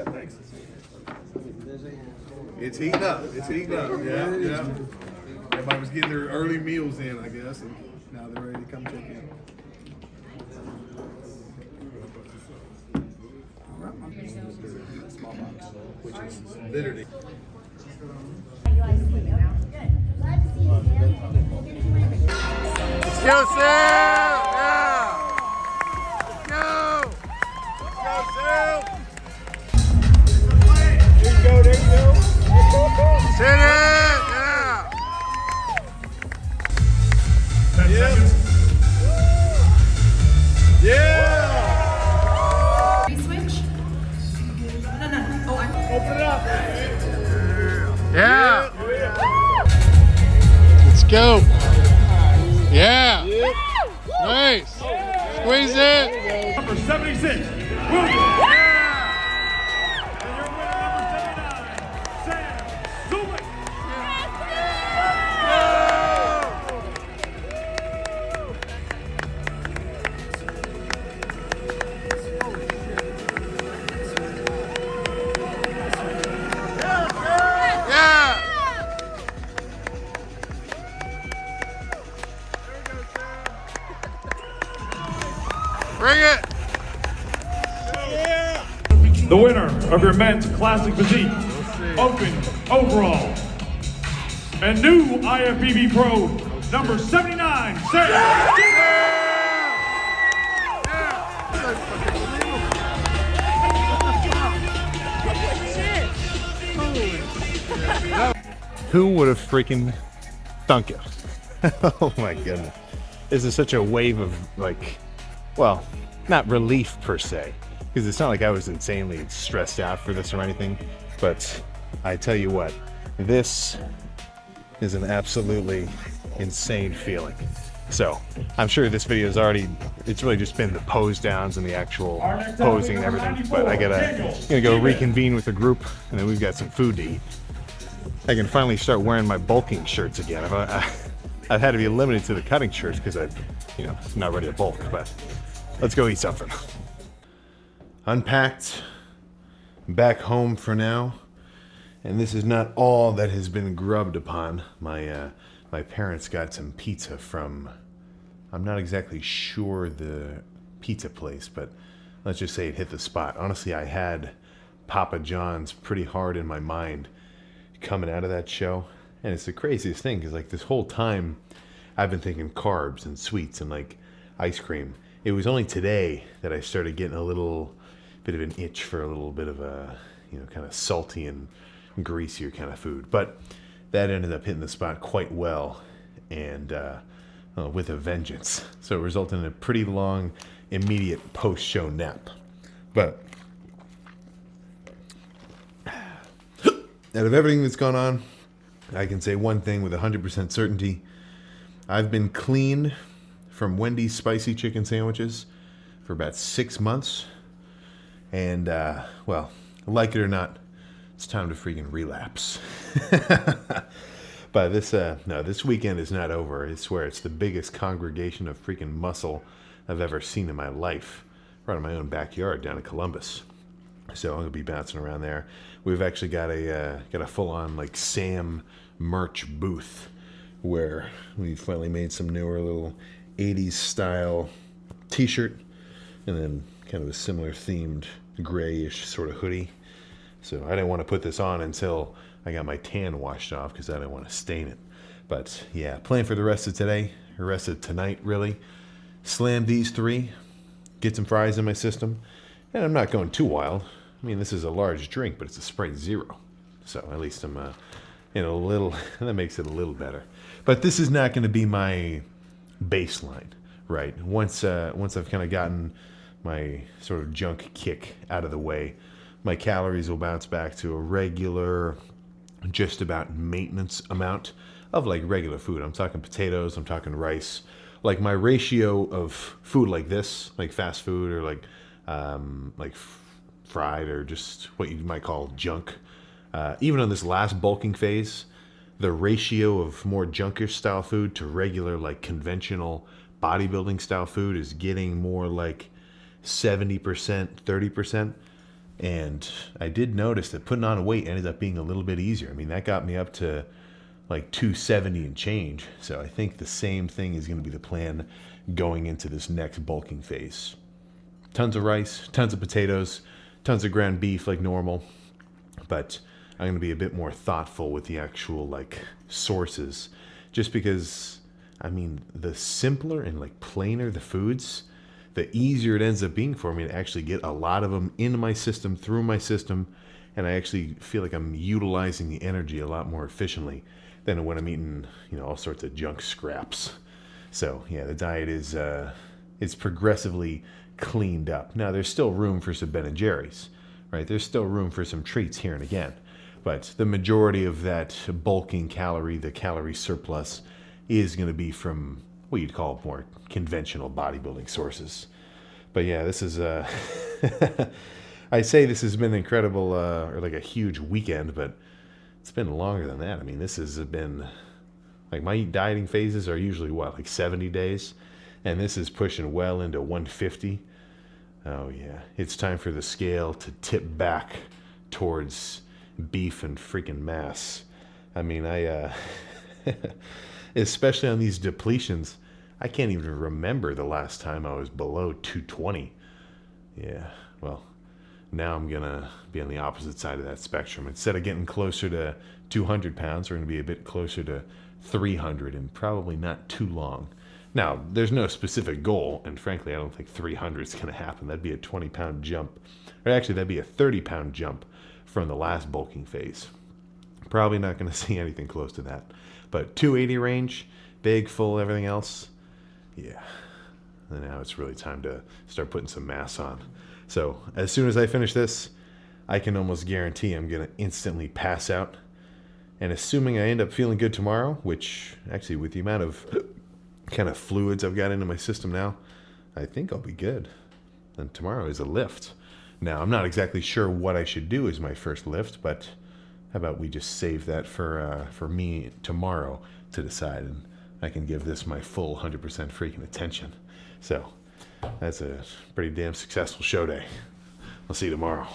good, thanks. It's heating up. It's heating up. Yeah, yeah. Everybody was getting their early meals in, I guess, and now they're ready to come check in. Small box, which is literally. Let's go, Sam! Yeah! Let's go! Let's go, Sam! There you go, there you go. Sit it! Yeah! 10 seconds. Yeah! Switch? No. Oh, I'm Open it up! Yeah! Let's go! Yeah! Nice! Squeeze it! Number 76. Bring it! The winner of your men's classic physique, open overall, and new IFBB Pro, number 79, Who would have freaking thunk it? Oh my goodness. This is such a wave of, like, well, not relief per se, because it's not like I was insanely stressed out for this or anything, but I tell you what, this is an absolutely insane feeling. So I'm sure this video is already, it's really just been the pose downs and the actual posing and everything, but I'm gonna go reconvene with the group, and then we've got some food to eat. I can finally start wearing my bulking shirts again. I've had to be limited to the cutting shirts because I'm not ready to bulk, but let's go eat something. Unpacked, back home for now, and this is not all that has been grubbed upon. My parents got some pizza from, I'm not exactly sure the pizza place, but let's just say it hit the spot. Honestly, I had Papa John's pretty hard in my mind coming out of that show, and it's the craziest thing because like this whole time I've been thinking carbs and sweets and like ice cream. It was only today that I started getting a little bit of an itch for a little bit of a kind of salty and greasier kind of food, but that ended up hitting the spot quite well, and with a vengeance. So it resulted in a pretty long immediate post-show nap. But out of everything that's gone on, I can say one thing with 100% certainty. I've been clean from Wendy's spicy chicken sandwiches for about 6 months. And, well, like it or not, it's time to freaking relapse. But this weekend is not over. I swear it's the biggest congregation of freaking muscle I've ever seen in my life. Right in my own backyard down in Columbus. So I'm gonna be bouncing around there. We've actually got a full-on like Sam merch booth where we finally made some newer little 80s style t-shirt and then kind of a similar themed grayish sort of hoodie. So I didn't want to put this on until I got my tan washed off because I didn't want to stain it. But yeah, plan for the rest of today, the rest of tonight really. Slam these 3, get some fries in my system, and I'm not going too wild. I mean, this is a large drink, but it's a Sprite Zero. So at least I'm a little, that makes it a little better. But this is not going to be my baseline, right? Once I've kind of gotten my sort of junk kick out of the way, my calories will bounce back to a regular, just about maintenance amount of like regular food. I'm talking potatoes, I'm talking rice. Like my ratio of food like this, like fast food or like fried or just what you might call junk. Even on this last bulking phase, the ratio of more junkish style food to regular like conventional bodybuilding style food is getting more like 70%, 30%. And I did notice that putting on weight ended up being a little bit easier. I mean, that got me up to like 270 and change. So I think the same thing is going to be the plan going into this next bulking phase. Tons of rice, tons of potatoes, tons of ground beef like normal. But I'm going to be a bit more thoughtful with the actual like sources, just because, I mean, the simpler and like plainer the foods, the easier it ends up being for me to actually get a lot of them into my system, through my system, and I actually feel like I'm utilizing the energy a lot more efficiently than when I'm eating, you know, all sorts of junk scraps. So yeah, the diet is it's progressively cleaned up. Now there's still room for some Ben and Jerry's, right? There's still room for some treats here and again, but the majority of that bulking calorie, the calorie surplus, is going to be from what you'd call more conventional bodybuilding sources. But yeah, this is I say this has been incredible, or like a huge weekend, but it's been longer than that. I mean, this has been, like, my dieting phases are usually what, like 70 days, and this is pushing well into 150. Oh yeah, it's time for the scale to tip back towards beef and freaking mass. I mean, especially on these depletions, I can't even remember the last time I was below 220. Yeah, well, now I'm gonna be on the opposite side of that spectrum. Instead of getting closer to 200 pounds, we're gonna be a bit closer to 300 and probably not too long. Now, there's no specific goal, and frankly, I don't think 300 is gonna happen. That'd be a 20-pound jump, or actually that'd be a 30-pound jump from the last bulking phase. Probably not gonna see anything close to that. But 280 range, big, full, everything else, yeah. And now it's really time to start putting some mass on. So as soon as I finish this, I can almost guarantee I'm going to instantly pass out. And assuming I end up feeling good tomorrow, which actually with the amount of kind of fluids I've got into my system now, I think I'll be good. And tomorrow is a lift. Now, I'm not exactly sure what I should do as my first lift, but how about we just save that for me tomorrow to decide, and I can give this my full 100% freaking attention. So that's a pretty damn successful show day. I'll see you tomorrow.